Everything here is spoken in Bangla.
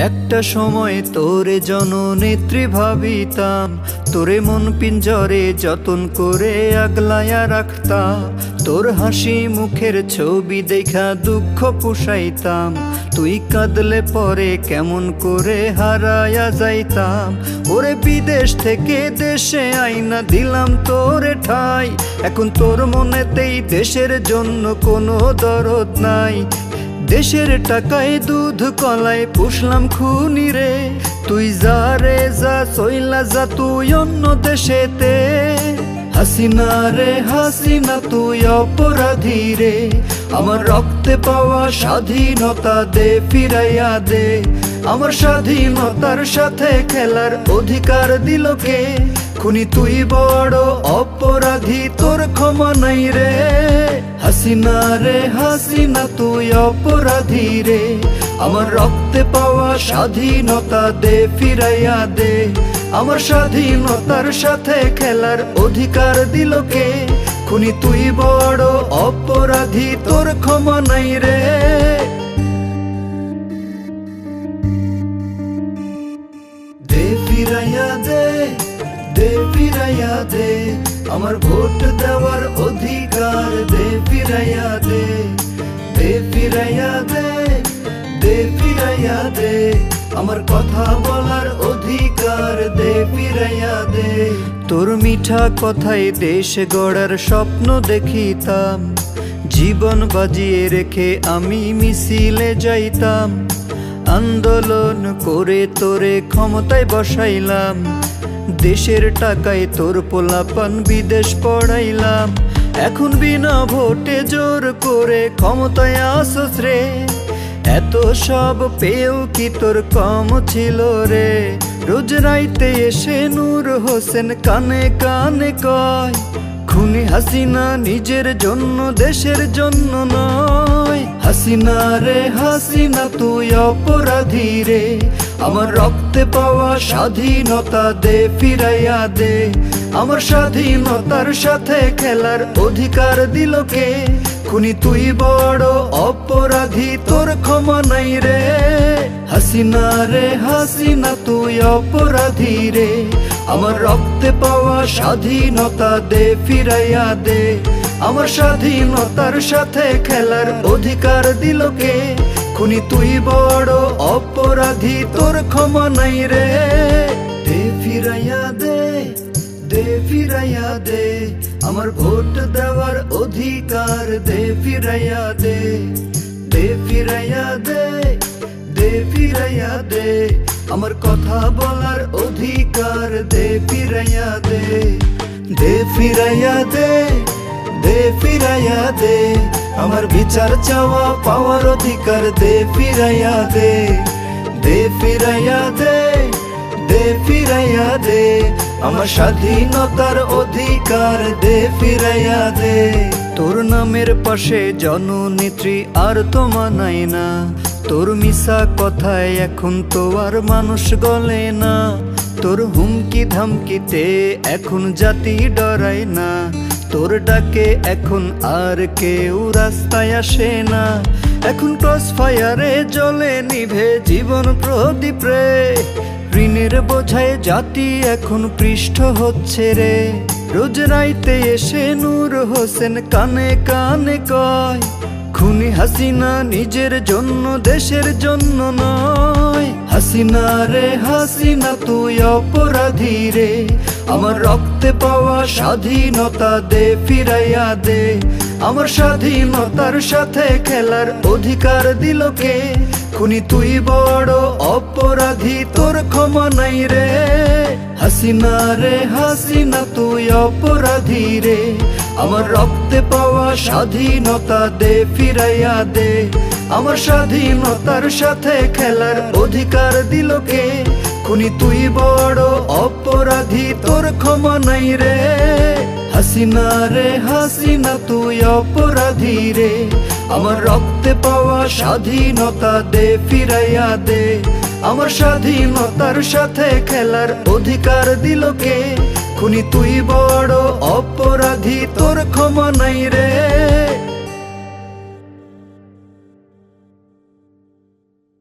একটা সময় তোরে জননেত্রী ভাবিতাম, তোরে মন পিঞ্জরে যতন করে আগলায়া রাখতাম। তোর হাসি মুখের ছবি দেখা দুঃখ পুষাইতাম, তুই কাঁদলে পরে কেমন করে হারায়া যাইতাম। ওরে বিদেশ থেকে দেশে আইনা দিলাম তোরে ঠাই, এখন তোর মনেতেই দেশের জন্য কোনো দরদ নাই। দেশের টাকায় দুধ কলায় পুষলাম খুনি রে, তুই যা রে যা চইলা যা তুই অন্য দেশেতে। হাসিনা রে হাসিনা তুই অপরাধী রে, আমার রক্তে পাওয়া স্বাধীনতা দে ফিরাইয়া দে। আমার স্বাধীনতার সাথে খেলার অধিকার দিল কে? খুনি তুই বড় অপরাধী, তোর ক্ষমা নাই রে। হাসিনা রে হাসিনা তুই অপরাধী রে, আমার রক্তে পাওয়া স্বাধীনতা দে ফিরাইয়া দে। আমার স্বাধীনতার সাথে খেলার অধিকার দিল কে? খুনি তুই বড় অপরাধী, তোর ক্ষমা নাই রে। দে ফিরাইয়া দে, দে ফিরাইয়া দে, আমার ভোট দেওয়ার অধিকার দে ফিরাইয়া দে। দে ফিরাইয়া দে, দে ফিরাইয়া দে, আমার কথা বলার অধিকার দে ফিরাইয়া দে। তোর মিঠা কথায় দেশ গড়ার স্বপ্ন দেখিতাম, জীবন বাজিয়ে রেখে আমি মিছিলে যাইতাম। আন্দোলন করে তোরে ক্ষমতায় বসাইলাম, দেশের টাকায় তোর পোলাপান বিদেশ পড়াইলাম। এখন বিনা ভোটে জোর করে ক্ষমতায় আসছ রে, এত সব পেয়েও কি তোর কম ছিল রে? রোজ রাইতে এসে নূর হোসেন কানে কানে কয়, খুনি হাসিনা নিজের জন্য দেশের জন্য নয়। হাসিনা রে হাসিনা তুই অপরাধী রে, আমার রক্তে পাওয়া স্বাধীনতা দে ফিরাইয়া দে। আমার স্বাধীনতার সাথে খেলার অধিকার দিল কে? খুনি তুই বড় অপরাধী, তোর ক্ষমা নাই রে। হাসিনা রে হাসিনা তুই অপরাধী রে, আমার রক্তে পাওয়া স্বাধীনতা দে ফিরাইয়া দে। আমার স্বাধীনতার সাথে খেলার অধিকার দিল কে? খুনি তুই বড় অপরাধী, তোর ক্ষমা নাই রে। দে ফিরাইয়া দে, দে ফিরাইয়া দে, আমার ভোট দেওয়ার অধিকার দে ফিরাইয়া দে। দে ফিরাইয়া দে, দে ফিরাইয়া দে, আমার কথা বলার অধিকার দে ফিরাইয়া দে। দে ফিরাইয়া দে, দে ফিরাইয়া দে, আমার বিচার চাওয়া পাওয়ার অধিকার দে ফিরাইয়া দে। দে ফিরাইয়া দে, দে ফিরাইয়া দে, আমার স্বাধীনতার অধিকার দে ফিরাইয়া দে। তোর নামের পাশে জননেত্রী আর তো মানায় না, তোর মিশা কথায় এখন তো আর মানুষ গলে না। তোর হুমকি ধামকিতে এখন জাতি ডরায় না, তোর ডাকে এখন আর কেউ রাস্তায় আসে না। এখন ক্রস ফায়ারে জ্বলে নিভে জীবন প্রদীপ রে, ঋণের বোঝায় জাতি এখন পৃষ্ঠ হচ্ছে রে। রোজ রাইতে এসে নূর হোসেন কানে কানে কয়, খুনি হাসিনা নিজের জন্য দেশের জন্য নয়। হাসিনা রে হাসিনা তুই অপরাধী রে, আমার রক্তে পাওয়া স্বাধীনতা দে ফিরাইয়া দে। আমার স্বাধীনতার সাথে খেলার অধিকার দিল কে? খুনি তুই বড় অপরাধী, তোর ক্ষমা নাই রে। হাসিনা রে হাসিনা তুই অপরাধী রে, আমার রক্তে পাওয়া স্বাধীনতা দে ফিরাইয়া দে। আমার স্বাধীনতার সাথে খেলার অধিকার দিল কে? খুনি তুই বড় অপরাধী, তোর ক্ষমা নাই রে। হাসিনা রে হাসিনা তুই অপরাধী রে, আমার রক্তে পাওয়া স্বাধীনতা দে ফিরাইয়া দে। আমার স্বাধীনতার সাথে খেলার অধিকার দিল কে? খুনি তুই বড় অপরাধী, তোর ক্ষমা নাই রে।